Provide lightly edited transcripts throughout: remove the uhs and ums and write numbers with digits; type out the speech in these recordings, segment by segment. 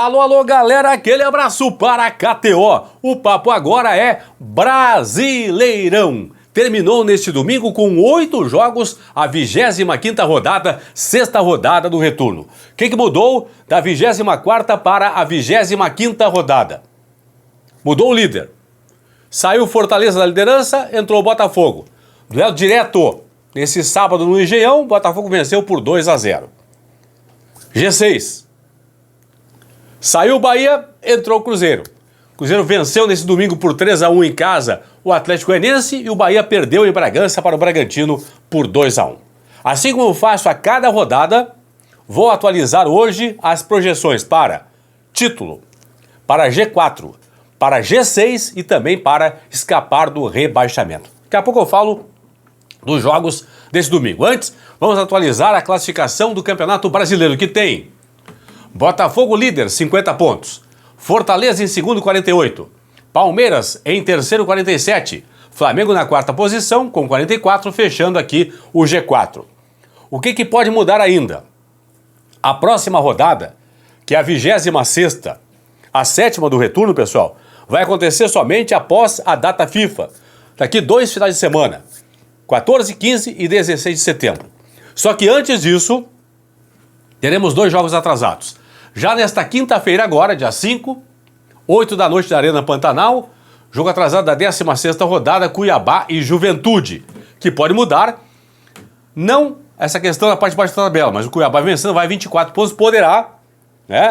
Alô, alô, galera, aquele abraço para a KTO. O papo agora é Brasileirão. Terminou neste domingo com 8 jogos, a 25ª rodada, sexta rodada do retorno. O que mudou da 24ª para a 25ª rodada? Mudou o líder. Saiu Fortaleza da liderança, entrou o Botafogo. Duelo direto. Nesse sábado no Engenhão, o Botafogo venceu por 2-0. G6. Saiu o Bahia, entrou o Cruzeiro. O Cruzeiro venceu nesse domingo por 3-1 em casa o Atlético Goianiense e o Bahia perdeu em Bragança para o Bragantino por 2-1. Assim como eu faço a cada rodada, vou atualizar hoje as projeções para título, para G4, para G6 e também para escapar do rebaixamento. Daqui a pouco eu falo dos jogos desse domingo. Antes, vamos atualizar a classificação do Campeonato Brasileiro, que tem Botafogo líder, 50 pontos. Fortaleza em segundo, 48. Palmeiras em terceiro, 47. Flamengo na quarta posição, com 44, fechando aqui o G4. O que pode mudar ainda? A próxima rodada, que é a 26ª, a 7ª do retorno, pessoal, vai acontecer somente após a data FIFA. Daqui 2 finais de semana, 14, 15 e 16 de setembro. Só que antes disso, teremos 2 jogos atrasados. Já nesta quinta-feira agora, dia 5, 8 da noite da Arena Pantanal, jogo atrasado da 16ª rodada, Cuiabá e Juventude, que pode mudar, não essa questão da parte de baixo da tabela, mas o Cuiabá vencendo vai 24 pontos, poderá,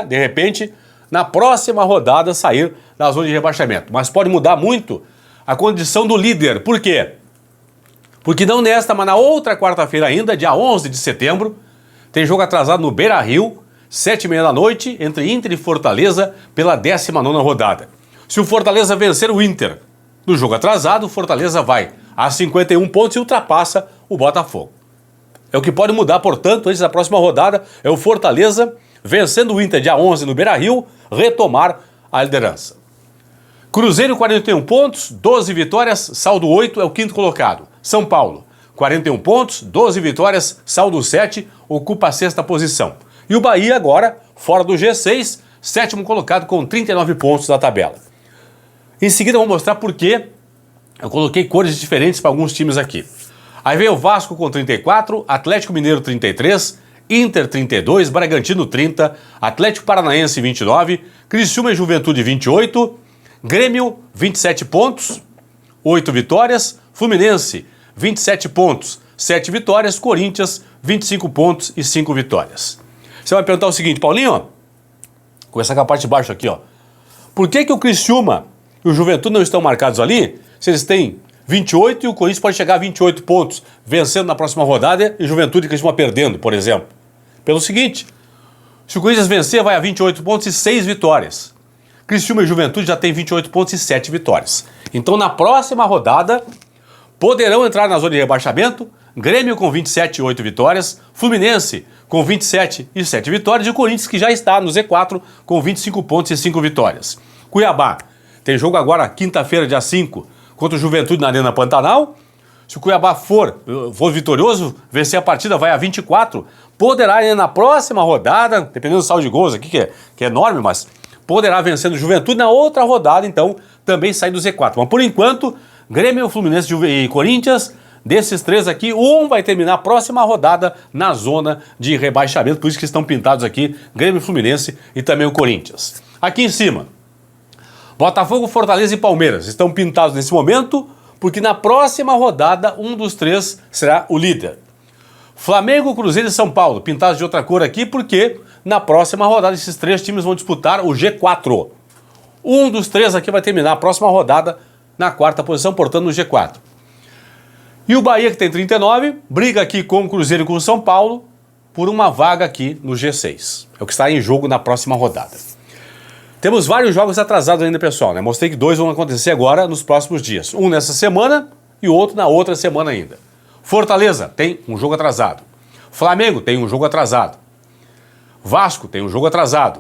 de repente, na próxima rodada sair da zona de rebaixamento. Mas pode mudar muito a condição do líder. Por quê? Porque não nesta, mas na outra quarta-feira ainda, dia 11 de setembro, tem jogo atrasado no Beira-Rio, 7h30 da noite, entre Inter e Fortaleza, pela 19ª rodada. Se o Fortaleza vencer o Inter no jogo atrasado, o Fortaleza vai a 51 pontos e ultrapassa o Botafogo. É o que pode mudar, portanto, antes da próxima rodada, é o Fortaleza, vencendo o Inter dia 11 no Beira-Rio, retomar a liderança. Cruzeiro, 41 pontos, 12 vitórias, saldo 8, é o quinto colocado. São Paulo, 41 pontos, 12 vitórias, saldo 7, ocupa a 6ª posição. E o Bahia agora, fora do G6, 7º colocado com 39 pontos da tabela. Em seguida eu vou mostrar por que eu coloquei cores diferentes para alguns times aqui. Aí vem o Vasco com 34, Atlético Mineiro 33, Inter 32, Bragantino 30, Atlético Paranaense 29, Criciúma e Juventude 28, Grêmio 27 pontos, 8 vitórias, Fluminense 27 pontos, 7 vitórias, Corinthians 25 pontos e 5 vitórias. Você vai perguntar o seguinte, Paulinho, começar com a parte de baixo aqui, ó. Por que o Criciúma e o Juventude não estão marcados ali, se eles têm 28 e o Corinthians pode chegar a 28 pontos, vencendo na próxima rodada e Juventude e Criciúma perdendo, por exemplo? Pelo seguinte, se o Corinthians vencer, vai a 28 pontos e 6 vitórias. Criciúma e Juventude já tem 28 pontos e 7 vitórias. Então, na próxima rodada, poderão entrar na zona de rebaixamento, Grêmio com 27 e 8 vitórias, Fluminense com 27 e 7 vitórias e o Corinthians que já está no Z4 com 25 pontos e 5 vitórias. Cuiabá tem jogo agora quinta-feira, dia 5, contra o Juventude na Arena Pantanal. Se o Cuiabá for vitorioso, vencer a partida, vai a 24, poderá ir na próxima rodada, dependendo do saldo de gols aqui, que é enorme, mas poderá vencer o Juventude na outra rodada, então também sair do Z4. Mas por enquanto, Grêmio, Fluminense e Corinthians, desses 3 aqui, um vai terminar a próxima rodada na zona de rebaixamento, por isso que estão pintados aqui Grêmio, Fluminense e também o Corinthians. Aqui em cima, Botafogo, Fortaleza e Palmeiras estão pintados nesse momento, porque na próxima rodada um dos 3 será o líder. Flamengo, Cruzeiro e São Paulo, pintados de outra cor aqui, porque na próxima rodada esses 3 times vão disputar o G4. Um dos 3 aqui vai terminar a próxima rodada na 4ª posição, portanto no G4. E o Bahia, que tem 39, briga aqui com o Cruzeiro e com o São Paulo por uma vaga aqui no G6. É o que está em jogo na próxima rodada. Temos vários jogos atrasados ainda, pessoal, né? Mostrei que 2 vão acontecer agora nos próximos dias. Um nessa semana e o outro na outra semana ainda. Fortaleza tem um jogo atrasado. Flamengo tem um jogo atrasado. Vasco tem um jogo atrasado.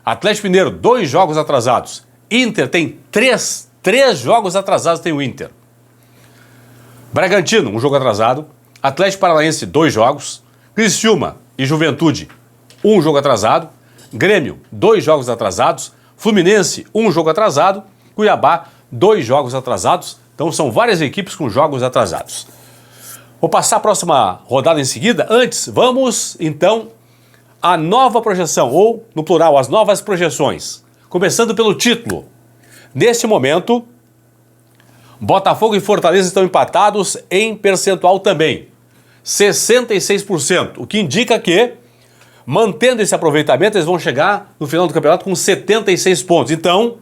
Atlético Mineiro, 2 jogos atrasados. Inter tem 3 jogos atrasados tem o Inter. Bragantino, um jogo atrasado. Atlético Paranaense, 2 jogos. Criciúma e Juventude, um jogo atrasado. Grêmio, 2 jogos atrasados. Fluminense, 1 jogo atrasado. Cuiabá, 2 jogos atrasados. Então são várias equipes com jogos atrasados. Vou passar a próxima rodada em seguida. Antes, vamos então à nova projeção, ou no plural, as novas projeções. Começando pelo título. Neste momento, Botafogo e Fortaleza estão empatados em percentual também. 66%, o que indica que, mantendo esse aproveitamento, eles vão chegar no final do campeonato com 76 pontos. Então,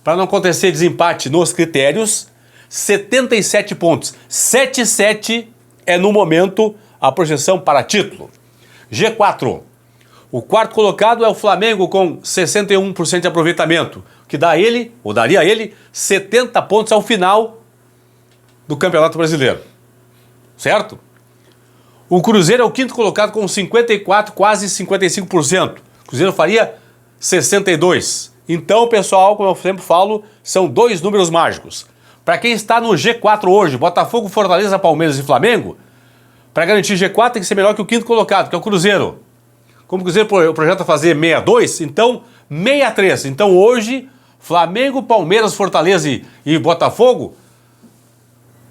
para não acontecer desempate nos critérios, 77 pontos. 7-7 é, no momento, a projeção para título. G4. O quarto colocado é o Flamengo com 61% de aproveitamento, que dá a ele, ou daria a ele, 70 pontos ao final do Campeonato Brasileiro. Certo? O Cruzeiro é o quinto colocado com 54%, quase 55%. O Cruzeiro faria 62%. Então, pessoal, como eu sempre falo, são 2 números mágicos. Para quem está no G4 hoje, Botafogo, Fortaleza, Palmeiras e Flamengo, para garantir G4 tem que ser melhor que o quinto colocado, que é o Cruzeiro. Como o Cruzeiro projeta fazer 62, então 63. Então hoje, Flamengo, Palmeiras, Fortaleza e Botafogo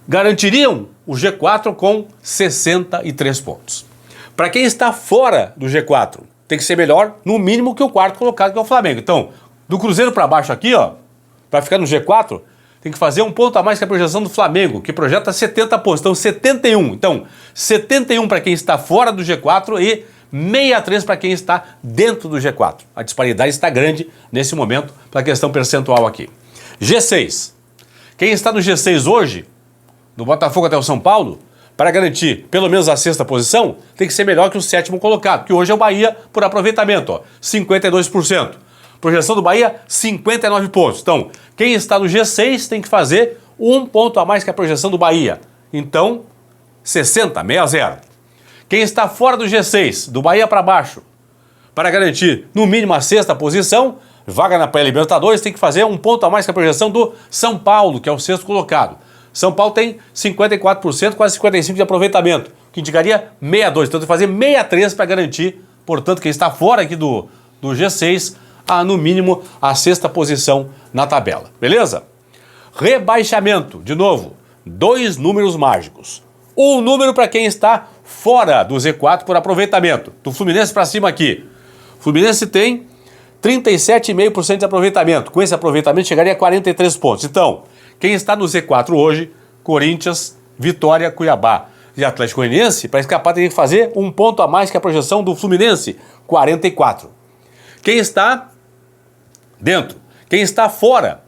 garantiriam o G4 com 63 pontos. Para quem está fora do G4, tem que ser melhor, no mínimo, que o quarto colocado, que é o Flamengo. Então, do Cruzeiro para baixo aqui, ó, para ficar no G4, tem que fazer 1 ponto a mais que a projeção do Flamengo, que projeta 70 pontos. Então, 71. Então, 71 para quem está fora do G4 e 63 para quem está dentro do G4. A disparidade está grande nesse momento para a questão percentual aqui. G6. Quem está no G6 hoje, do Botafogo até o São Paulo, para garantir pelo menos a 6ª posição, tem que ser melhor que o 7º colocado, que hoje é o Bahia por aproveitamento, ó, 52%. Projeção do Bahia, 59 pontos. Então, quem está no G6 tem que fazer 1 ponto a mais que a projeção do Bahia. Então, 60. Quem está fora do G6, do Bahia para baixo, para garantir no mínimo a 6ª posição, vaga na pré-Libertadores, tem que fazer 1 ponto a mais que a projeção do São Paulo, que é o 6º colocado. São Paulo tem 54%, quase 55% de aproveitamento, que indicaria 62. Então tem que fazer 63 para garantir, portanto, quem está fora aqui do G6, no mínimo a 6ª posição na tabela. Beleza? Rebaixamento, de novo, 2 números mágicos. Um número para quem está fora do Z4 por aproveitamento. Do Fluminense para cima aqui. O Fluminense tem 37,5% de aproveitamento. Com esse aproveitamento chegaria a 43 pontos. Então, quem está no Z4 hoje, Corinthians, Vitória, Cuiabá e Atlético Goianiense, para escapar tem que fazer 1 ponto a mais que a projeção do Fluminense, 44. Quem está dentro, quem está fora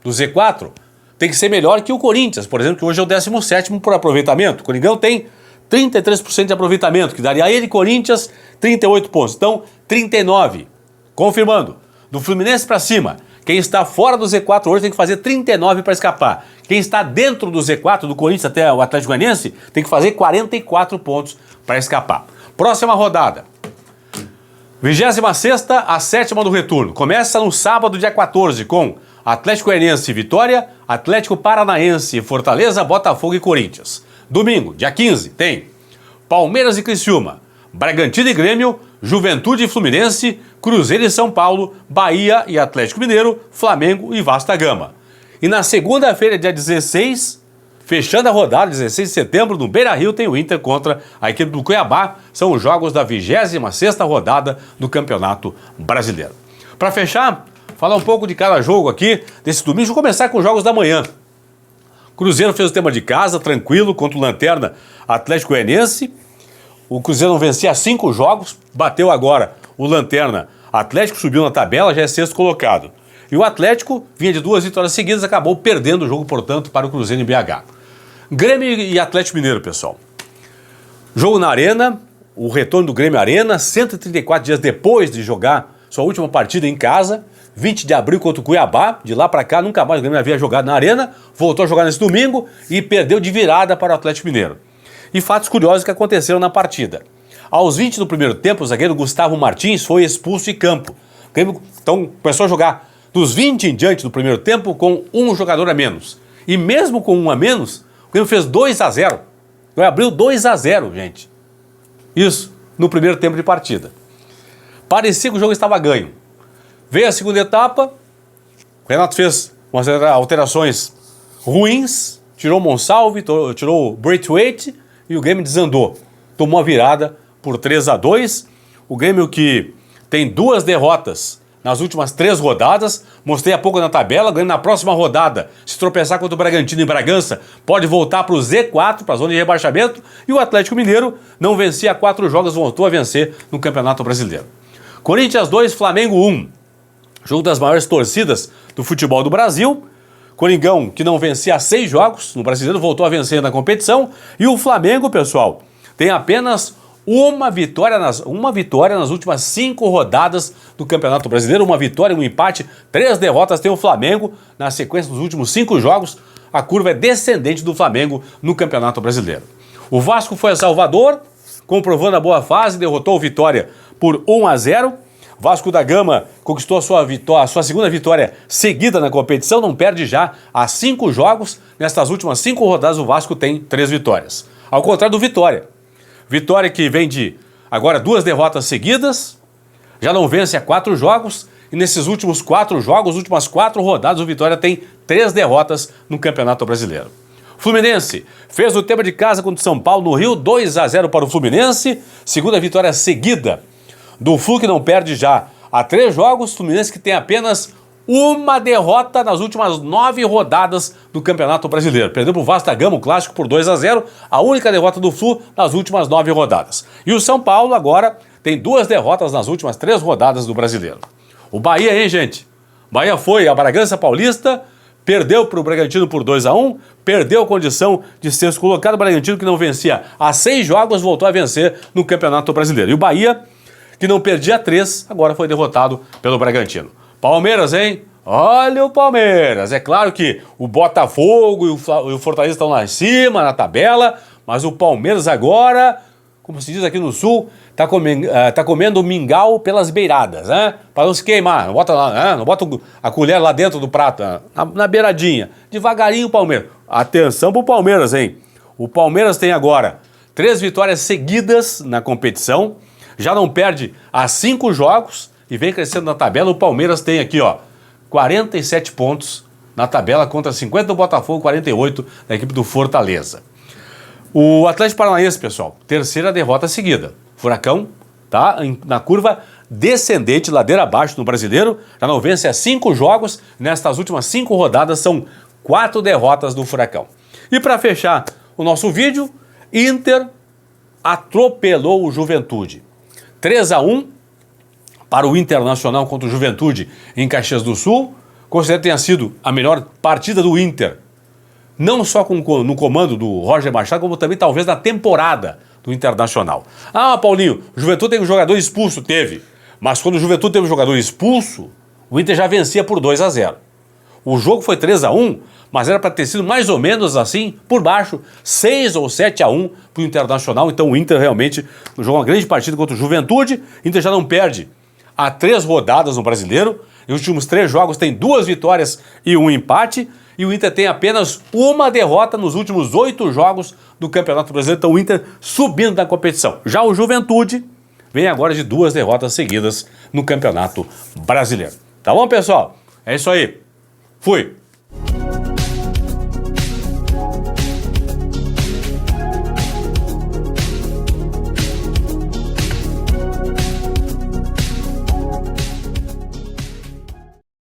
do Z4, tem que ser melhor que o Corinthians, por exemplo, que hoje é o 17º por aproveitamento. O Coringão tem 33% de aproveitamento, que daria a ele, Corinthians, 38 pontos. Então, 39. Confirmando, do Fluminense para cima, quem está fora do Z4 hoje tem que fazer 39 para escapar. Quem está dentro do Z4, do Corinthians até o Atlético Goianiense, tem que fazer 44 pontos para escapar. Próxima rodada. 26ª, a 7ª do retorno. Começa no sábado, dia 14, com Atlético Goianiense e Vitória, Atlético Paranaense, Fortaleza, Botafogo e Corinthians. Domingo, dia 15, tem Palmeiras e Criciúma, Bragantino e Grêmio, Juventude e Fluminense, Cruzeiro e São Paulo, Bahia e Atlético Mineiro, Flamengo e Vasco da Gama. E na segunda-feira, dia 16, fechando a rodada, 16 de setembro, no Beira-Rio, tem o Inter contra a equipe do Cuiabá. São os jogos da 26ª rodada do Campeonato Brasileiro. Para fechar, falar um pouco de cada jogo aqui desse domingo. Vou começar com os jogos da manhã. Cruzeiro fez o tema de casa, tranquilo, contra o Lanterna Atlético Goianiense. O Cruzeiro não vencia 5 jogos, bateu agora o Lanterna Atlético, subiu na tabela, já é 6º colocado. E o Atlético vinha de 2 vitórias seguidas, acabou perdendo o jogo, portanto, para o Cruzeiro em BH. Grêmio e Atlético Mineiro, pessoal. Jogo na Arena, o retorno do Grêmio Arena, 134 dias depois de jogar sua última partida em casa, 20 de abril contra o Cuiabá. De lá para cá, nunca mais o Grêmio havia jogado na Arena, voltou a jogar nesse domingo e perdeu de virada para o Atlético Mineiro. E fatos curiosos que aconteceram na partida. Aos 20 do primeiro tempo, o zagueiro Gustavo Martins foi expulso de campo. O Grêmio, então, começou a jogar dos 20 em diante do primeiro tempo com um jogador a menos. E mesmo com um a menos, o Grêmio fez 2-0. Abriu 2-0, gente. Isso, no primeiro tempo de partida. Parecia que o jogo estava ganho. Veio a segunda etapa, o Renato fez umas alterações ruins, tirou o Monsalve, tirou o Braithwaite e o Grêmio desandou. Tomou a virada por 3-2. O Grêmio que tem 2 derrotas nas últimas 3 rodadas, mostrei há pouco na tabela, ganhando na próxima rodada. Se tropeçar contra o Bragantino em Bragança, pode voltar para o Z4, para a zona de rebaixamento, e o Atlético Mineiro não vencia há 4 jogos, voltou a vencer no Campeonato Brasileiro. Corinthians 2, Flamengo 1. Jogo das maiores torcidas do futebol do Brasil. Coringão, que não vencia há 6 jogos no Brasileiro, voltou a vencer na competição. E o Flamengo, pessoal, tem apenas uma vitória nas últimas 5 rodadas do Campeonato Brasileiro. Uma vitória, um empate, 3 derrotas tem o Flamengo na sequência dos últimos 5 jogos. A curva é descendente do Flamengo no Campeonato Brasileiro. O Vasco foi a Salvador, comprovando a boa fase, derrotou o Vitória por 1-0. Vasco da Gama conquistou a sua segunda vitória seguida na competição, não perde já há 5 jogos. Nestas últimas 5 rodadas o Vasco tem 3 vitórias. Ao contrário do Vitória. Vitória que vem de agora 2 derrotas seguidas, já não vence há 4 jogos, e nesses últimos 4 jogos, últimas 4 rodadas, o Vitória tem 3 derrotas no Campeonato Brasileiro. Fluminense fez o tema de casa contra o São Paulo no Rio, 2-0 para o Fluminense, segunda vitória seguida do Flu, que não perde já há 3 jogos. Fluminense que tem apenas uma derrota nas últimas 9 rodadas do Campeonato Brasileiro. Perdeu para o Vasco da Gama, o clássico, por 2-0, a única derrota do Flu nas últimas 9 rodadas. E o São Paulo agora tem 2 derrotas nas últimas 3 rodadas do Brasileiro. O Bahia, hein, gente? Bahia foi a Bragança Paulista, perdeu para o Bragantino por 2-1, perdeu a condição de sexto colocado. O Bragantino, que não vencia há 6 jogos, voltou a vencer no Campeonato Brasileiro. E o Bahia, que não perdia 3, agora foi derrotado pelo Bragantino. Palmeiras, hein? Olha o Palmeiras. É claro que o Botafogo e o Fortaleza estão lá em cima, na tabela, mas o Palmeiras agora, como se diz aqui no Sul, tá comendo mingau pelas beiradas, né? Para não se queimar. Não bota lá, né? Não bota a colher lá dentro do prato, né? na beiradinha. Devagarinho o Palmeiras. Atenção pro Palmeiras, hein? O Palmeiras tem agora 3 vitórias seguidas na competição, já não perde há 5 jogos e vem crescendo na tabela. O Palmeiras tem aqui, ó, 47 pontos na tabela contra 50 do Botafogo, 48 da equipe do Fortaleza. O Atlético Paranaense, pessoal, 3ª derrota seguida. Furacão tá na curva descendente, ladeira abaixo no Brasileiro, já não vence há 5 jogos. Nestas últimas 5 rodadas são 4 derrotas do Furacão. E para fechar o nosso vídeo, Inter atropelou o Juventude. 3-1 para o Internacional contra o Juventude em Caxias do Sul. Considero que tenha sido a melhor partida do Inter, não só no comando do Roger Machado, como também talvez na temporada do Internacional. Ah, Paulinho, o Juventude teve um jogador expulso? Teve. Mas quando o Juventude teve um jogador expulso, o Inter já vencia por 2-0. O jogo foi 3-1, mas era para ter sido mais ou menos assim, por baixo, 6 ou 7-1 para o Internacional. Então o Inter realmente jogou uma grande partida contra o Juventude. O Inter já não perde há 3 rodadas no Brasileiro. Nos últimos 3 jogos tem 2 vitórias e 1 empate. E o Inter tem apenas uma derrota nos últimos 8 jogos do Campeonato Brasileiro. Então o Inter subindo na competição. Já o Juventude vem agora de 2 derrotas seguidas no Campeonato Brasileiro. Tá bom, pessoal? É isso aí. Fui!